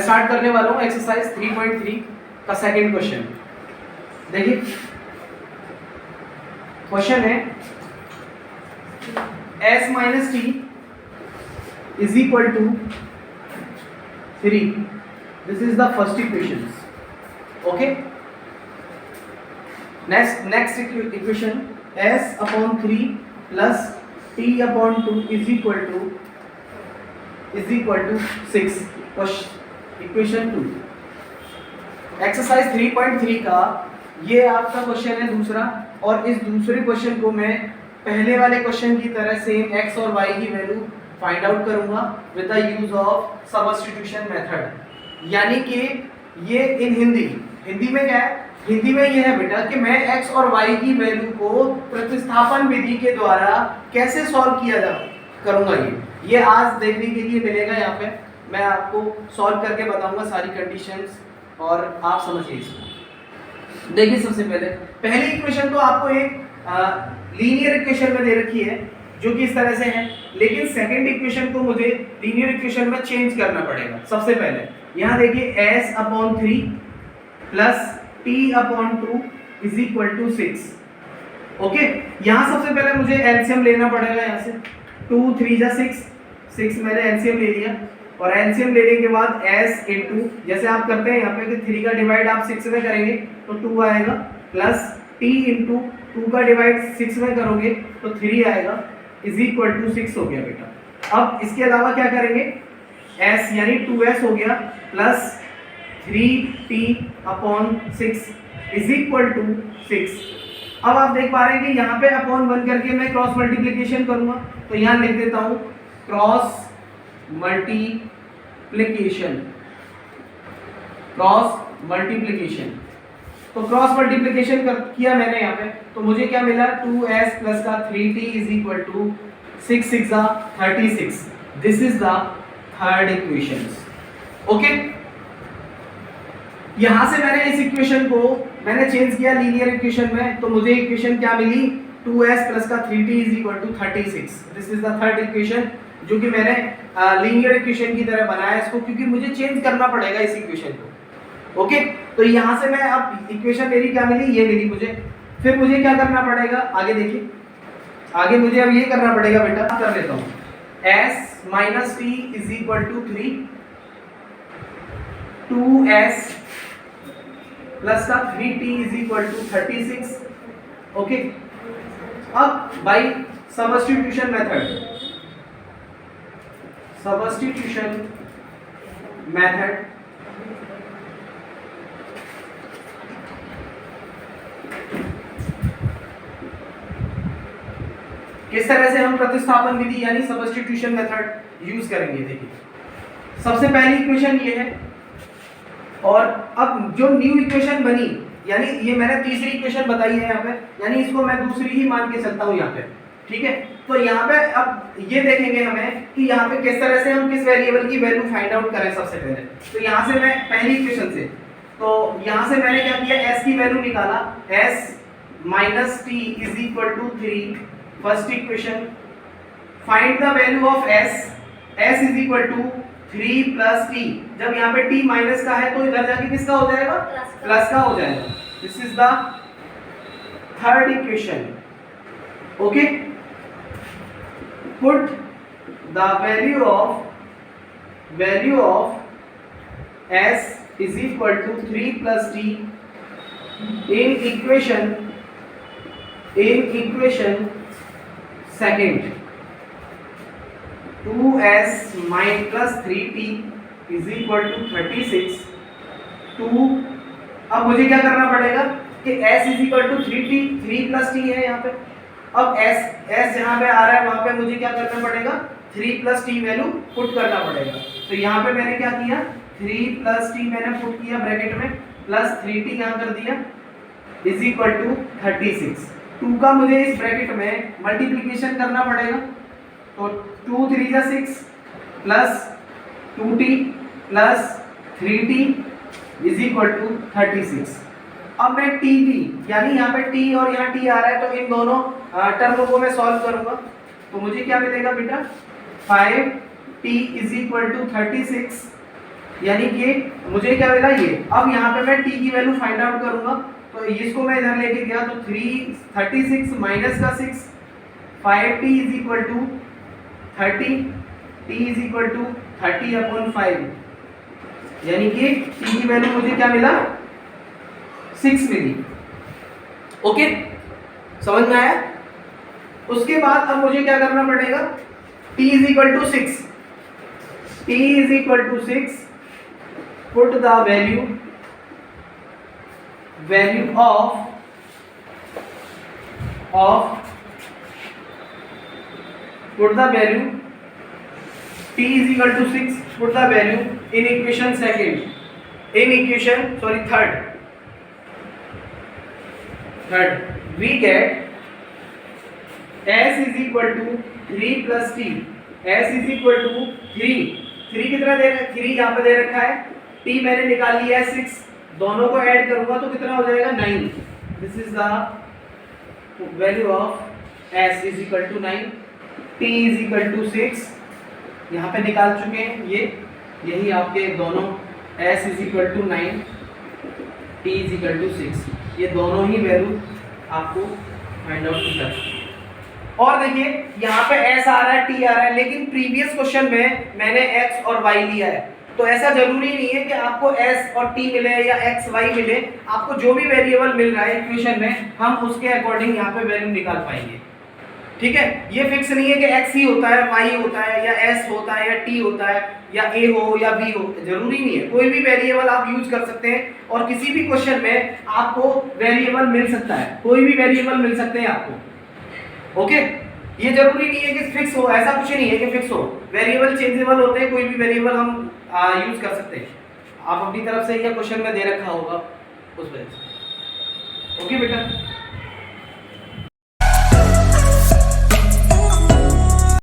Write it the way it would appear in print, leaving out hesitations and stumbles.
Start करने वाला हूँ एक्सरसाइज 3.3 का सेकंड क्वेश्चन। देखिए क्वेश्चन है s minus t is equal to 3। This is the first equation. Okay, next equation s upon 3 plus t upon 2 is equal to 6। Equation 2 exercise 3.3 का ये आपका question है दूसरा, और इस दूसरे क्वेश्चन को मैं पहले वाले क्वेश्चन की तरह सेम x और y की वैल्यू फाइंड आउट करूंगा with the use of substitution method. यानी कि ये इन हिंदी में क्या है, हिंदी में ये है बेटा कि मैं x और y की वैल्यू को प्रतिस्थापन विधि के द्वारा कैसे सॉल्व किया जा करूंगा। ये आज देखने के लिए मिलेगा। यहाँ पे मैं आपको सॉल्व करके बताऊंगा सारी कंडीशंस और आप समझिए इसको। देखिए सबसे पहली इक्वेशन तो आपको एक लीनियर इक्वेशन में दे रखी है जो कि इस तरह से है, लेकिन सेकंड इक्वेशन को मुझे लीनियर इक्वेशन में चेंज करना पड़ेगा। सबसे पहले यहाँ देखिए s upon 3 plus t upon 2 is equal to 6। Okay, यहाँ सबसे पहले मुझे एलसीएम लेना पड़ेगा। यहाँ से 2 3 जा 6 मैंने एलसीएम ले लिया, और एलसीएम लेने के बाद s इंटू, जैसे आप करते हैं यहाँ पे कि 3 का डिवाइड आप 6 में करेंगे तो 2 आएगा, प्लस t इंटू 2 का डिवाइड 6 में करोगे तो 3 आएगा, इज इक्वल टू 6 हो गया बेटा। अब इसके अलावा क्या करेंगे, s यानी 2s हो गया plus 3t upon 6 is equal to 6। अब आप देख पा रहे हैं कि यहाँ पे अपॉन 1 करके मैं क्रॉस मल्टीप्लिकेशन करूंगा, तो यहाँ लिख देता हूँ क्रॉस मल्टीप्लिकेशन। तो क्रॉस मल्टीप्लिकेशन किया मैंने यहाँ पे, तो मुझे क्या मिला 2s प्लस का 3t is equal to 6 6 36। This is the third equation. Okay, यहां से मैंने इस इक्वेशन को मैंने चेंज किया लीनियर इक्वेशन में, तो मुझे इक्वेशन क्या मिली 2s प्लस का 3t is equal to 36। This is the third equation जो कि मैंने लीनियर इक्वेशन की तरह बनाया इसको, क्योंकि मुझे चेंज करना पड़ेगा इस इक्वेशन को। ओके, तो यहां से मैं अब इक्वेशन मेरी क्या मिली, ये मिली मुझे। फिर मुझे क्या करना पड़ेगा आगे, देखिए आगे मुझे अब ये करना पड़ेगा बेटा, कर लेता हूं s minus t is equal to 3, 2s plus का 3t is equal to 36। Okay, अब बाई सब्स्टिट्यूशन मेथड किस तरह से हम प्रतिस्थापन विधि यानी सब्स्टिट्यूशन मेथड यूज करेंगे। देखिए सबसे पहली इक्वेशन ये है, और अब जो न्यू इक्वेशन बनी, यानी ये मैंने तीसरी इक्वेशन बताई है यहाँ पे, यानी इसको मैं दूसरी ही मान के चलता हूँ यहाँ पे। ठीक है, तो यहाँ पे अब ये देखेंगे हमें कि यहाँ पे किस तरह से हम किस वेरिएबल की वैल्यू फाइंड आउट करें। सबसे पहले तो यहाँ से मैं पहली इक्वेशन से, तो यहाँ से मैंने क्या किया, s की वैल्यू निकाला, s minus t is equal to 3। First equation, find the value of s is equal to 3 plus t। जब यहाँ पे t माइनस का है तो इधर जाके किसका हो जाएगा, प्लस का हो जाएगा। This is the third equation. Okay, put the value of s is equal to 3 plus t in equation second। 2s minus plus 3t is equal to 36। 2, अब मुझे क्या करना पड़ेगा कि s is equal to 3 plus t है यहाँ पे। अब s जहाँ पे आ रहा है वहां पे मुझे क्या करना पड़ेगा, 3 प्लस टी वैल्यू पुट करना पड़ेगा। तो यहाँ पे मैंने क्या किया, 3 प्लस टी मैंने पुट किया ब्रैकेट में, प्लस 3t यहाँ कर दिया इज इक्वल टू 36। 2 का मुझे इस ब्रैकेट में मल्टीप्लिकेशन करना पड़ेगा, तो 2 3 जा 6 plus 2t plus 3t is equal to 36। अब मैं t भी, यानी यहाँ पे t और यहाँ t आ रहा है, तो इन दोनों टर्मों को मैं सॉल्व करूंगा, तो मुझे क्या मिलेगा बेटा, 5t इज इक्वल टू 36 यानी कि मुझे क्या मिला ये। अब यहाँ पे मैं t की वैल्यू फाइंड आउट करूंगा, तो इसको मैं इधर लेके गया तो 36 माइनस का 6, 5t is equal to 30, t is equal to 30/5, यानी कि t की वैल्यू मुझे क्या मिला 6 मिली। ओके, समझ में आया। उसके बाद अब मुझे क्या करना पड़ेगा, t is equal to 6, t is equal to 6, put the value of put the value t is equal to 6, put the value in equation third we get s is equal to 3 plus t, s is equal to 3 कितना दे रखा है, 3 यहाँ पे दे रखा है, t मैंने निकाल लिया है 6, दोनों को ऐड करूंगा तो कितना हो जाएगा 9। This is the value of s is equal to 9, t is equal to 6, यहाँ पे निकाल चुके हैं ये, यही आपके दोनों s is equal to 9, t is equal to 6, ये दोनों ही वैल्यू आपको फाइंड आउट करना है। और देखिए यहाँ पे s आ रहा है t आ रहा है, लेकिन प्रीवियस क्वेश्चन में मैंने x और y लिया है, तो ऐसा जरूरी नहीं है कि आपको s और t मिले या x y मिले, आपको जो भी वेरिएबल मिल रहा है इक्वेशन में हम उसके अकॉर्डिंग यहाँ पे वैल्यू निकाल पाएंगे। ठीक है, ये फिक्स नहीं है कि x ही होता है, y होता है, या s होता है, या t होता है, या a हो या b हो, जरूरी नहीं है। कोई भी वेरिएबल आप यूज कर सकते हैं और किसी भी क्वेश्चन में आपको वेरिएबल मिल सकता है, कोई भी वेरिएबल मिल सकते हैं आपको। ओके, ये जरूरी नहीं है कि फिक्स हो, ऐसा कुछ नहीं है कि फिक्स हो, वेरिएबल चेंजेबल होते हैं, कोई भी वेरिएबल हम यूज कर सकते हैं। आप अपनी तरफ से या क्वेश्चन में दे रखा होगा उस वजह से। ओके बेटा।